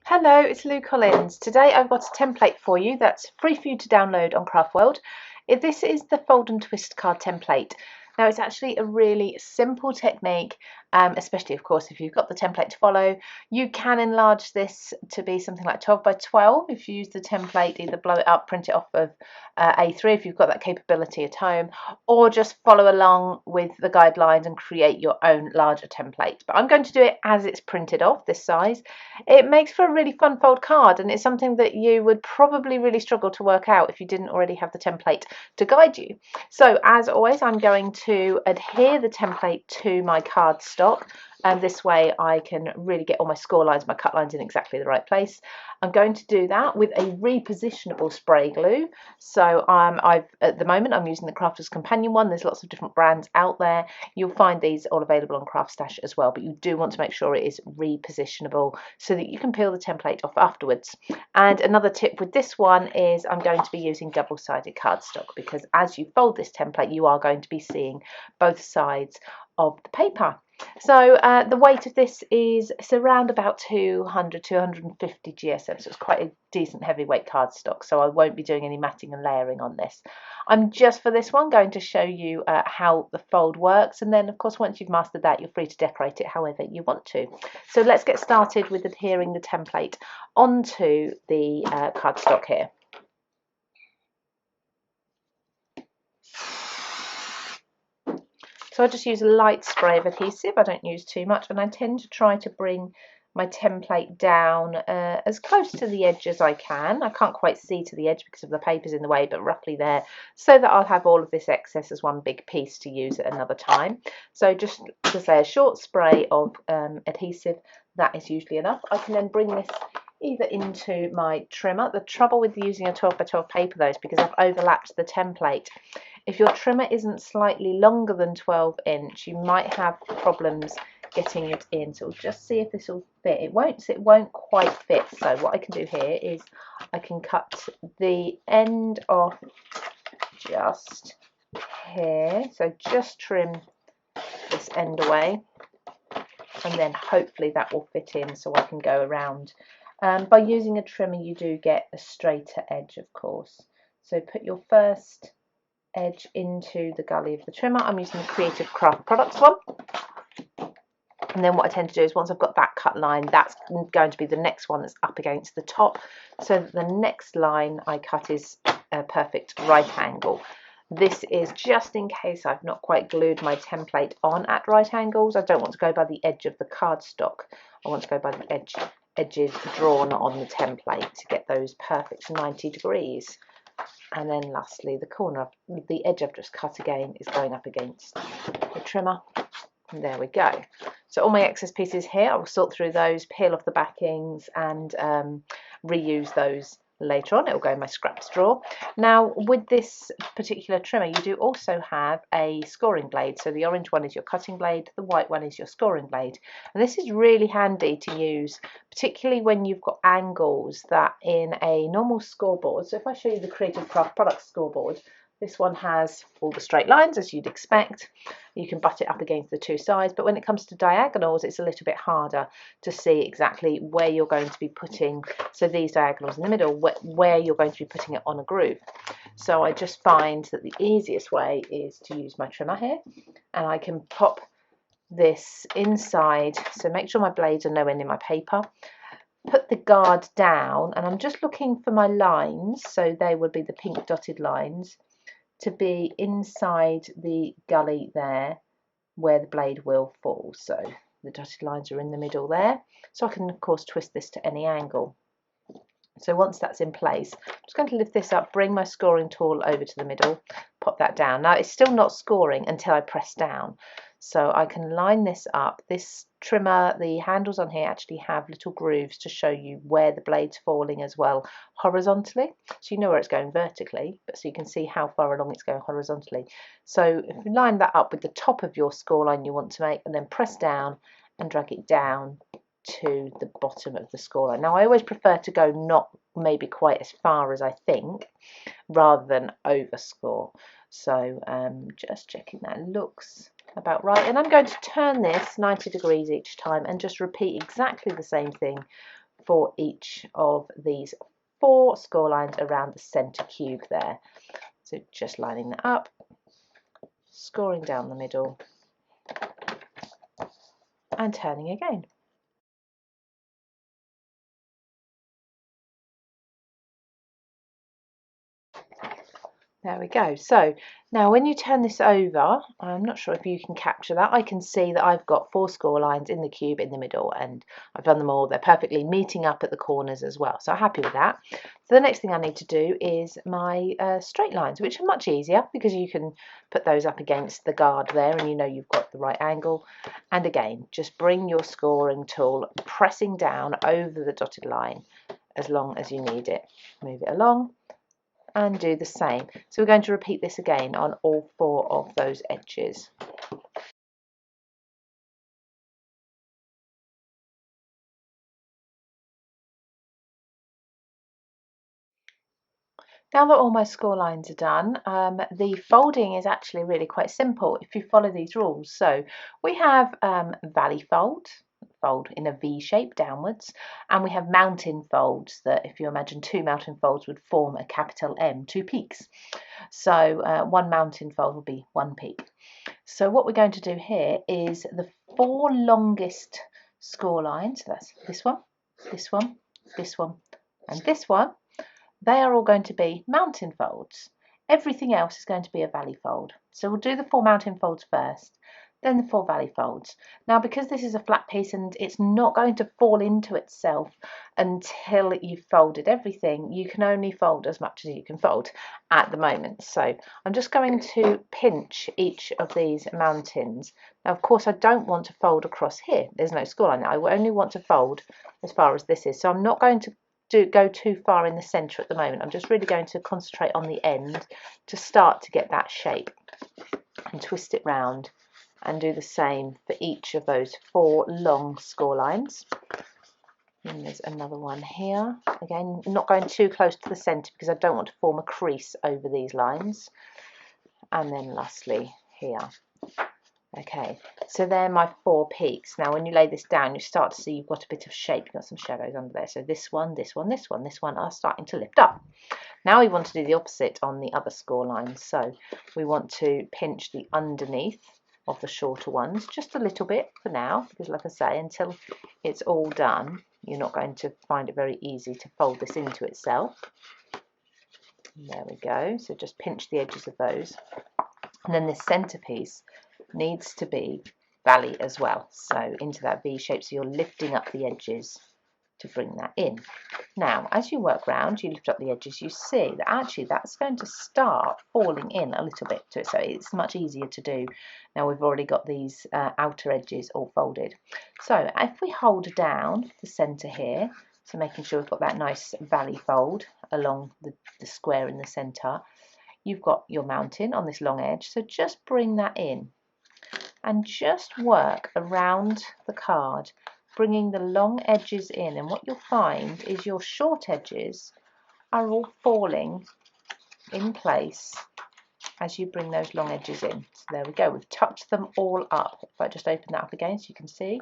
Hello, it's Lou Collins. Today I've got a template for you that's free for you to download on CraftWorld. This is the fold and twist card template. Now it's actually a really simple technique, especially of course if you've got the template to follow. You can enlarge this to be something like 12 by 12 if you use the template, either blow it up, print it off of A3 if you've got that capability at home, or just follow along with the guidelines and create your own larger template. But I'm going to do it as it's printed off, this size. It makes for a really fun fold card, and it's something that you would probably really struggle to work out if you didn't already have the template to guide you. So as always, I'm going to adhere the template to my card stock, and this way I can really get all my score lines, my cut lines in exactly the right place. I'm going to do that with a repositionable spray glue. So at the moment I'm using the Crafter's Companion one. There's lots of different brands out there. You'll find these all available on Craft Stash as well, but you do want to make sure it is repositionable so that you can peel the template off afterwards. And another tip with this one is I'm going to be using double-sided cardstock, because as you fold this template you are going to be seeing both sides of the paper. So the weight of this is around about 250 GSM, so it's quite a decent heavyweight cardstock, so I won't be doing any matting and layering on this. I'm just for this one going to show you how the fold works, and then of course once you've mastered that you're free to decorate it however you want to. So let's get started with adhering the template onto the cardstock here. So I just use a light spray of adhesive. I don't use too much, and I tend to try to bring my template down as close to the edge as I can. I can't quite see to the edge because of the paper's in the way, but roughly there, so that I'll have all of this excess as one big piece to use at another time. So just to say, a short spray of adhesive, that is usually enough. I can then bring this either into my trimmer. The trouble with using a 12 by 12 paper though is because I've overlapped the template. If your trimmer isn't slightly longer than 12 inch, you might have problems getting it in. So we'll just see if this will fit. It won't quite fit. So what I can do here is I can cut the end off just here. So just trim this end away, and then hopefully that will fit in so I can go around. By using a trimmer you do get a straighter edge, of course. So put your first edge into the gully of the trimmer. I'm using the Creative Craft Products one. And then what I tend to do is once I've got that cut line, that's going to be the next one that's up against the top, so that the next line I cut is a perfect right angle. This is just in case I've not quite glued my template on at right angles. I don't want to go by the edge of the cardstock. I want to go by the edges drawn on the template to get those perfect 90 degrees. And then lastly, the corner of the edge I've just cut again is going up against the trimmer. And there we go. So all my excess pieces here, I will sort through those, peel off the backings, and reuse those later on. It will go in my scraps drawer. Now with this particular trimmer you do also have a scoring blade. So the orange one is your cutting blade, the white one is your scoring blade, and this is really handy to use, particularly when you've got angles that in a normal scoreboard. So if I show you the Creative Craft Products scoreboard, this one has all the straight lines as you'd expect. You can butt it up against the two sides, but when it comes to diagonals it's a little bit harder to see exactly where you're going to be putting, so these diagonals in the middle, where you're going to be putting it on a groove. So I just find that the easiest way is to use my trimmer here, and I can pop this inside, so make sure my blades are nowhere near my paper. Put the guard down, and I'm just looking for my lines, so they would be the pink dotted lines, to be inside the gully there where the blade will fall. So the dotted lines are in the middle there, so I can of course twist this to any angle. So once that's in place, I'm just going to lift this up, bring my scoring tool over to the middle, pop that down. Now it's still not scoring until I press down, so I can line this up. This trimmer, the handles on here actually have little grooves to show you where the blade's falling as well, horizontally, so you know where it's going vertically, but so you can see how far along it's going horizontally. So if you line that up with the top of your score line you want to make, and then press down and drag it down to the bottom of the score line. Now I always prefer to go not maybe quite as far as I think, rather than overscore. So just checking that looks about right, and I'm going to turn this 90 degrees each time and just repeat exactly the same thing for each of these 4 score lines around the centre cube there. So just lining that up, scoring down the middle and turning again. There we go. So now when you turn this over, I'm not sure if you can capture that. I can see that I've got 4 score lines in the cube in the middle, and I've done them all. They're perfectly meeting up at the corners as well. So I'm happy with that. So the next thing I need to do is my straight lines, which are much easier because you can put those up against the guard there and you know you've got the right angle. And again, just bring your scoring tool, pressing down over the dotted line as long as you need it. Move it along and do the same. So we're going to repeat this again on all 4 of those edges. Now that all my score lines are done, the folding is actually really quite simple if you follow these rules. So we have valley fold in a V shape downwards, and we have mountain folds that, if you imagine 2 mountain folds, would form a capital M, 2 peaks. So 1 mountain fold will be 1 peak. So what we're going to do here is the 4 longest score lines, so that's this one, this one, this one, and this one. They are all going to be mountain folds. Everything else is going to be a valley fold. So we'll do the 4 mountain folds first, then the 4 valley folds. Now, because this is a flat piece and it's not going to fall into itself until you've folded everything, you can only fold as much as you can fold at the moment. So I'm just going to pinch each of these mountains. Now, of course, I don't want to fold across here. There's no score line. I only want to fold as far as this is. So I'm not going to go too far in the centre at the moment. I'm just really going to concentrate on the end to start to get that shape and twist it round and do the same for each of those 4 long score lines. And there's another one here. Again, not going too close to the centre because I don't want to form a crease over these lines. And then lastly here. Okay, so they're my 4 peaks. Now when you lay this down, you start to see you've got a bit of shape, you've got some shadows under there. So this one, this one, this one, this one are starting to lift up. Now we want to do the opposite on the other score lines. So we want to pinch the underneath of the shorter ones just a little bit for now, because like I say, until it's all done, you're not going to find it very easy to fold this into itself. There we go. So just pinch the edges of those. And then this centerpiece needs to be valley as well, so into that V shape, so you're lifting up the edges to bring that in. Now as you work round, you lift up the edges, you see that actually that's going to start falling in a little bit to it, so it's much easier to do. Now we've already got these outer edges all folded. So if we hold down the centre here, so making sure we've got that nice valley fold along the square in the centre, you've got your mountain on this long edge, so just bring that in and just work around the card, bringing the long edges in, and what you'll find is your short edges are all falling in place as you bring those long edges in. So there we go, we've touched them all up. If I just open that up again so you can see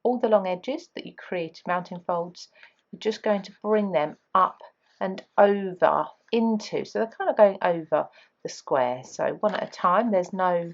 all the long edges that you created, mountain folds, you're just going to bring them up and over into, so they're kind of going over the square, so one at a time. There's no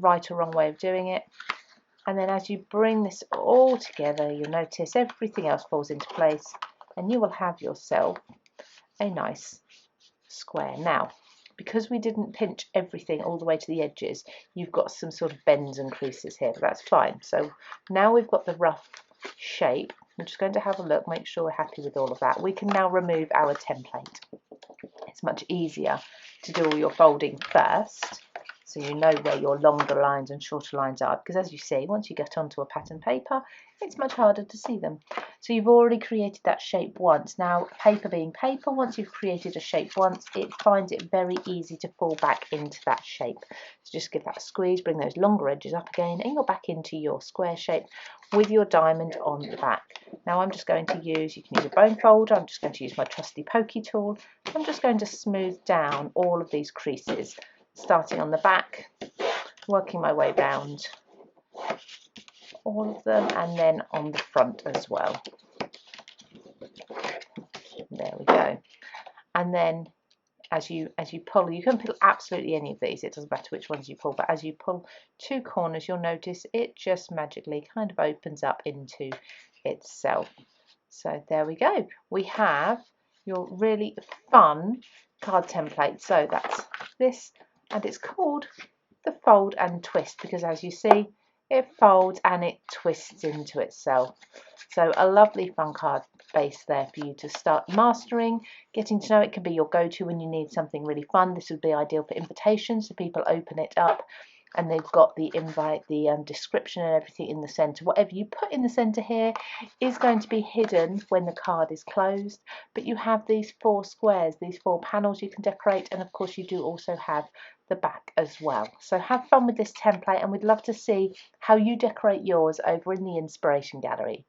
right or wrong way of doing it. And then as you bring this all together, you'll notice everything else falls into place and you will have yourself a nice square. Now, because we didn't pinch everything all the way to the edges, you've got some sort of bends and creases here, but that's fine. So now we've got the rough shape. I'm just going to have a look, make sure we're happy with all of that. We can now remove our template. It's much easier to do all your folding first, so you know where your longer lines and shorter lines are, because as you see, once you get onto a pattern paper, it's much harder to see them. So you've already created that shape once. Now, paper being paper, once you've created a shape once, it finds it very easy to fall back into that shape. So just give that a squeeze, bring those longer edges up again, and you're back into your square shape with your diamond on the back. Now I'm just going to use, you can use a bone folder, I'm just going to use my trusty pokey tool. I'm just going to smooth down all of these creases, starting on the back, working my way round all of them, and then on the front as well. There we go. And then as you pull, you can pull absolutely any of these, it doesn't matter which ones you pull, but as you pull 2 corners, you'll notice it just magically kind of opens up into itself. So there we go. We have your really fun card template. So that's this, and it's called the fold and twist because, as you see, it folds and it twists into itself. So a lovely fun card base there for you to start mastering, getting to know. It can be your go-to when you need something really fun. This would be ideal for invitations, so people open it up and they've got the invite, the description and everything in the centre. Whatever you put in the centre here is going to be hidden when the card is closed, but you have these 4 squares, these 4 panels you can decorate, and of course you do also have the back as well. So have fun with this template, and we'd love to see how you decorate yours over in the Inspiration Gallery.